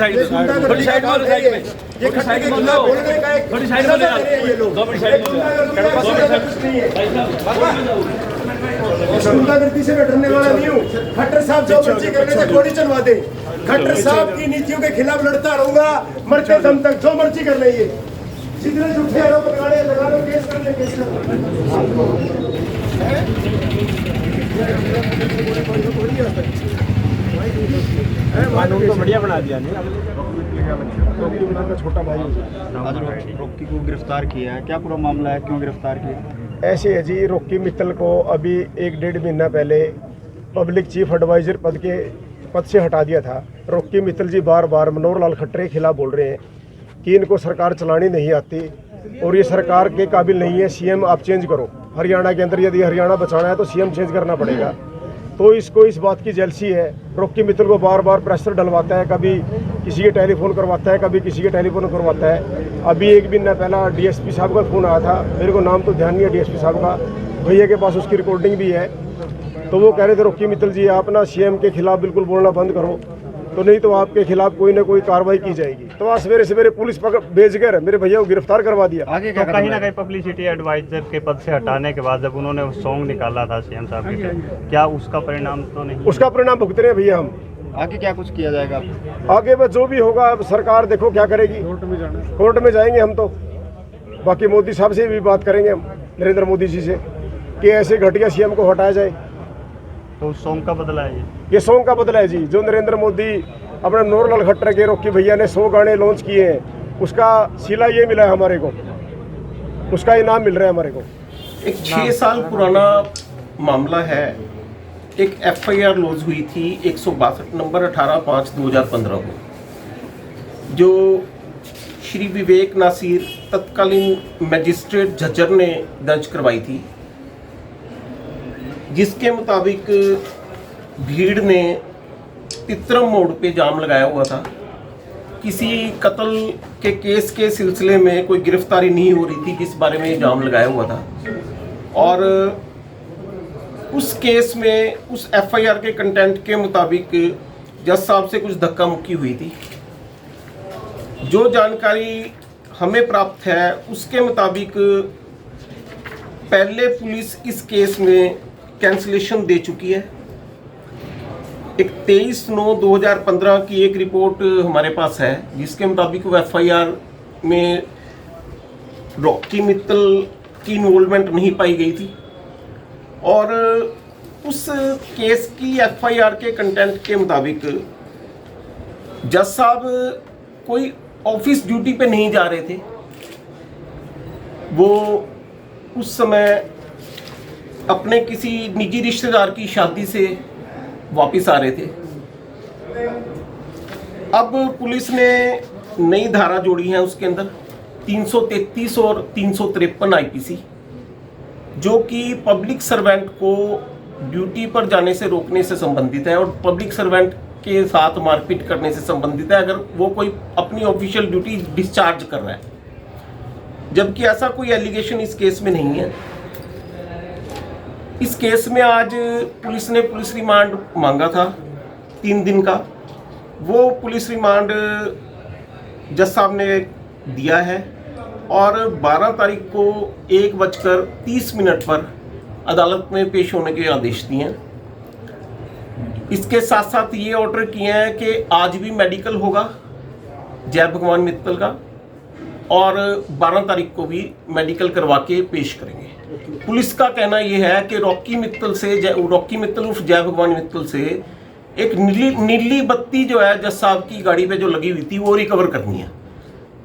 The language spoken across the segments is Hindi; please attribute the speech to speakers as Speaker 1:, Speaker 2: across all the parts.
Speaker 1: साइड में थोड़ी साइड में साइड में
Speaker 2: ये साइड में
Speaker 1: थोड़ी साइड में
Speaker 2: ये लोग
Speaker 1: 2 मिनट साइड में
Speaker 2: गुंडागर्दी से मैं डरने वाला नहीं हूँ। खट्टर साहब जो मर्जी करने से गोली चलवा दे। खट्टर साहब की नीतियों के खिलाफ लड़ता रहूंगा मरते दम तक, जो मर्जी कर लेंगे। जितने झूठे आरोप लगा लो, केस कर ले, केस कर
Speaker 1: कानून तो बढ़िया बना दिया
Speaker 2: छोटा भाई
Speaker 3: आज रॉकी को गिरफ्तार किया है, क्या पूरा मामला है, क्यों गिरफ्तार किया?
Speaker 2: ऐसे है जी, रॉकी मित्तल को अभी 1-1.5 महीना पहले पब्लिक चीफ एडवाइजर पद से हटा दिया था। रॉकी मित्तल जी बार बार मनोहर लाल खट्टर के खिलाफ बोल रहे हैं कि इनको सरकार चलानी नहीं आती और ये सरकार के काबिल नहीं है। सीएम आप चेंज करो। हरियाणा के अंदर यदि हरियाणा बचाना है तो सीएम चेंज करना पड़ेगा। तो इसको इस बात की जेलसी है। रॉकी मित्तल को बार बार प्रेशर डलवाता है, कभी किसी के टेलीफोन करवाता है, कभी किसी के टेलीफोन करवाता है। अभी 1 महीना पहला डीएसपी साहब का फ़ोन आया था, मेरे को नाम तो ध्यान नहीं है डीएसपी साहब का, भैया के पास उसकी रिकॉर्डिंग भी है। तो वो कह रहे थे रॉकी मित्तल जी आप ना सीएम के खिलाफ बिल्कुल बोलना बंद करो, तो नहीं तो आपके खिलाफ कोई ना कोई कार्रवाई की जाएगी। तो आज सवेरे सवेरे पुलिस पकड़ भेज कर मेरे भैया को गिरफ्तार करवा दिया।
Speaker 3: आगे क्या कहीं ना कहीं पब्लिसिटी एडवाइजर के पद से हटाने के बाद जब उन्होंने सॉन्ग निकाला था सीएम साहब के, क्या उसका परिणाम तो नहीं?
Speaker 2: उसका परिणाम भुगत रहे हैं भैया हम।
Speaker 3: आगे क्या कुछ किया जाएगा?
Speaker 2: आगे बस जो भी होगा अब सरकार देखो क्या करेगी। कोर्ट में जाएंगे हम तो। बाकी मोदी साहब से भी बात करेंगे हम, नरेंद्र मोदी जी से, कि ऐसे घटिया सीएम को हटाया जाए।
Speaker 3: तो उस सॉन्ग का बदला है
Speaker 2: ये सॉन्ग का बदला है जी। जो नरेंद्र मोदी अपने मनोहर लाल खट्टर के रॉकी भैया ने 100 गाने लॉन्च किए हैं, उसका सिला ये मिला है हमारे को, उसका इनाम मिल रहा है हमारे को।
Speaker 4: एक 6 साल पुराना मामला है। एक एफआईआर लॉन्च हुई थी 162 नंबर 18/5/2015 को, जो श्री विवेक नासिर तत्कालीन मजिस्ट्रेट झज्जर ने दर्ज करवाई थी, जिसके मुताबिक भीड़ ने तित्रम मोड़ पे जाम लगाया हुआ था। किसी कत्ल के केस के सिलसिले में कोई गिरफ्तारी नहीं हो रही थी, जिस बारे में जाम लगाया हुआ था। और उस केस में उस एफआईआर के कंटेंट के मुताबिक जज साहब से कुछ धक्का मुक्की हुई थी। जो जानकारी हमें प्राप्त है उसके मुताबिक पहले पुलिस इस केस में कैंसिलेशन दे चुकी है। एक 23/9/2015 की एक रिपोर्ट हमारे पास है, जिसके मुताबिक वो एफआईआर में रॉकी मित्तल की इन्वॉल्वमेंट नहीं पाई गई थी। और उस केस की एफआईआर के कंटेंट के मुताबिक जज साहब कोई ऑफिस ड्यूटी पे नहीं जा रहे थे। वो उस समय अपने किसी निजी रिश्तेदार की शादी से वापस आ रहे थे। अब पुलिस ने नई धारा जोड़ी है उसके अंदर 333 और 353 आईपीसी, जो कि पब्लिक सर्वेंट को ड्यूटी पर जाने से रोकने से संबंधित है और पब्लिक सर्वेंट के साथ मारपीट करने से संबंधित है, अगर वो कोई अपनी ऑफिशियल ड्यूटी डिस्चार्ज कर रहा है। जबकि ऐसा कोई एलिगेशन इस केस में नहीं है। इस केस में आज पुलिस ने पुलिस रिमांड मांगा था 3 दिन का। वो पुलिस रिमांड जज साहब ने दिया है और 12 तारीख को 1:30 पर अदालत में पेश होने के आदेश दिए हैं। इसके साथ साथ ये ऑर्डर किए हैं कि आज भी मेडिकल होगा जय भगवान मित्तल का, और 12 तारीख को भी मेडिकल करवा के पेश करेंगे। पुलिस का कहना यह है कि रॉकी मित्तल उर्फ जय भगवान मित्तल से एक नीली बत्ती जो है जज साहब की गाड़ी पे जो लगी हुई थी वो रिकवर करनी है।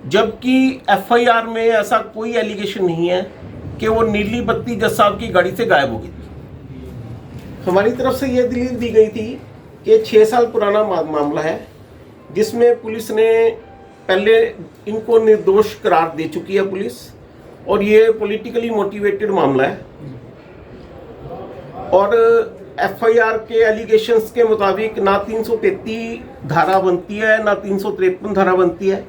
Speaker 4: जबकि एफआईआर में ऐसा कोई एलिगेशन नहीं है कि वो नीली बत्ती जज साहब की गाड़ी से गायब हो गई थी। हमारी तरफ से यह दलील दी गई थी कि 6 साल पुराना मामला है, जिसमें पुलिस ने पहले इनको निर्दोष करार दे चुकी है पुलिस, और ये पॉलिटिकली मोटिवेटेड मामला है। और एफआईआर के एलिगेशंस के मुताबिक ना 333 धारा बनती है ना 353 धारा बनती है,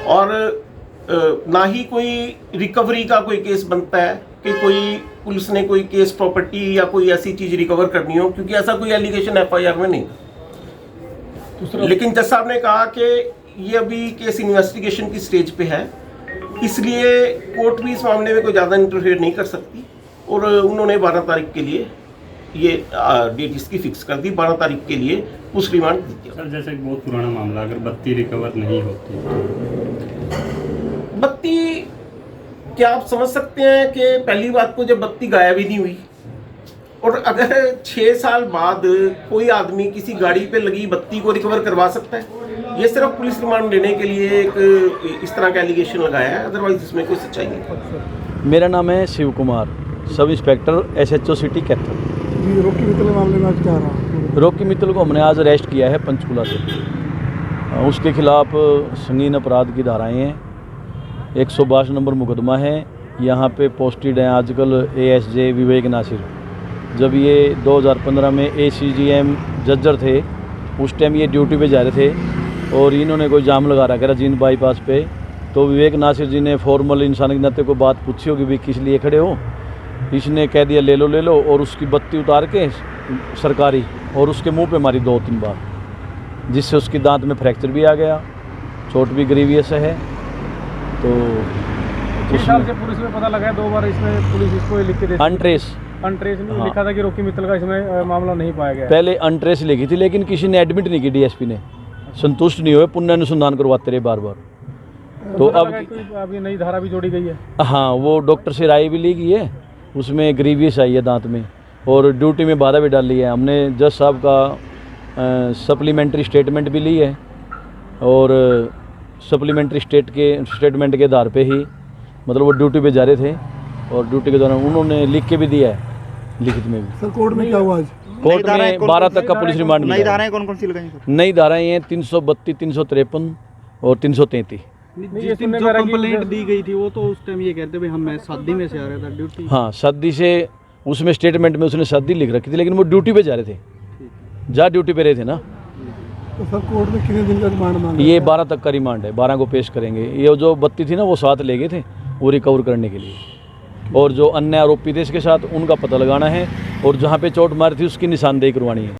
Speaker 4: और ना ही कोई रिकवरी का कोई केस बनता है। कि कोई पुलिस ने कोई केस प्रॉपर्टी या कोई ऐसी चीज रिकवर करनी हो, क्योंकि ऐसा कोई एलिगेशन एफआईआर में नहीं था। लेकिन जज साहब ने कहा कि ये अभी केस इन्वेस्टिगेशन की स्टेज पे है, इसलिए कोर्ट भी इस मामले में कोई ज़्यादा इंटरफेयर नहीं कर सकती, और उन्होंने 12 तारीख के लिए ये डेट इसकी फिक्स कर दी। 12 तारीख के लिए पुलिस रिमांड दी गया।
Speaker 3: सर जैसे एक बहुत पुराना मामला, अगर बत्ती रिकवर नहीं होती,
Speaker 4: बत्ती, क्या आप समझ सकते हैं कि पहली बात को जब बत्ती गायब ही नहीं हुई, और अगर 6 साल बाद कोई आदमी किसी गाड़ी पे लगी बत्ती को रिकवर करवा सकता है, ये सिर्फ पुलिस रिमांड लेने के लिए एक इस तरह का एलिगेशन लगाया है, अदरवाइज इसमें कोई सच्चाई नहीं।
Speaker 5: मेरा नाम है Shiv Kumar, sub inspector SHO city Kaithal.
Speaker 6: Rocky Mittal के मामले में आज क्या रहा?
Speaker 5: रॉकी मित्तल को हमने आज अरेस्ट किया है पंचकुला से। उसके खिलाफ संगीन अपराध की धाराएं हैं, 122 नंबर मुकदमा है। यहाँ पे पोस्टेड हैं आजकल ASJ विवेक नासिर। जब ये 2015 में ACGM जज्जर थे, उस टाइम ये ड्यूटी पे जा रहे थे और इन्होंने कोई जाम लगा रखा था जींद बाईपास पे। तो विवेक नासिर जी ने फॉर्मल इंसान के नाते को बात पूछी होगी भी किस लिए खड़े हो, इसने कह दिया ले लो, और उसकी बत्ती उतार के सरकारी और उसके मुंह पे मारी 2-3 बार, जिससे उसकी दांत में फ्रैक्चर भी आ गया, चोट भी ग्रीवियस है। तो
Speaker 6: 6 साल से पुलिस में पता लगा है 2 बार इसमें पुलिस इसको लिख के देती
Speaker 5: अनट्रेस
Speaker 6: नहीं लिखा था कि रॉकी मित्तल का इसमें मामला नहीं पाया गया।
Speaker 5: पहले अनट्रेस लिखी थी, लेकिन किसी ने एडमिट नहीं की, DSP ने संतुष्ट नहीं हुए, पुनः अनुसंधान करवाते रहे बार बार। तो
Speaker 6: अब ये नई धारा भी जोड़ी गई है।
Speaker 5: हाँ, वो डॉक्टर से राय भी ली गई है, उसमें ग्रीवियस आई है दांत में, और ड्यूटी में बाधा भी डाल ली है। हमने जज साहब का सप्लीमेंट्री स्टेटमेंट भी ली है, और सप्लीमेंट्री स्टेटमेंट के आधार पे ही, मतलब वो ड्यूटी पे जा रहे थे और ड्यूटी के दौरान उन्होंने लिख के भी दिया है, लिखित में भी।
Speaker 6: सर कोर्ट में क्या हुआ आज?
Speaker 5: कोर्ट में 12 तक का पुलिस रिमांड मिला।
Speaker 1: नई धाराएं कौन कौन सी लगाई सर?
Speaker 5: नई धाराएं हैं 332, 353 और 333।
Speaker 6: जिस दिन जो
Speaker 1: कंप्लेंट दी गई थी वो तो उस टाइम ये कहते भाई हम शादी में से आ रहा था ड्यूटी।
Speaker 5: हाँ, शादी से, उसमें स्टेटमेंट में उसने शादी लिख रखी थी, लेकिन वो ड्यूटी पे जा रहे थे, जहाँ ड्यूटी पे रहे थे ना।
Speaker 6: तो सर कोर्ट में कितने दिन का रिमांड मांगा?
Speaker 5: ये 12 तक का रिमांड है, 12 को पेश करेंगे। ये जो बत्ती थी ना वो साथ ले गए थे वो रिकवर करने के लिए, और जो अन्य आरोपी थे इसके साथ उनका पता लगाना है, और जहाँ पे चोट मारी थी उसकी निशानदेही करवानी है।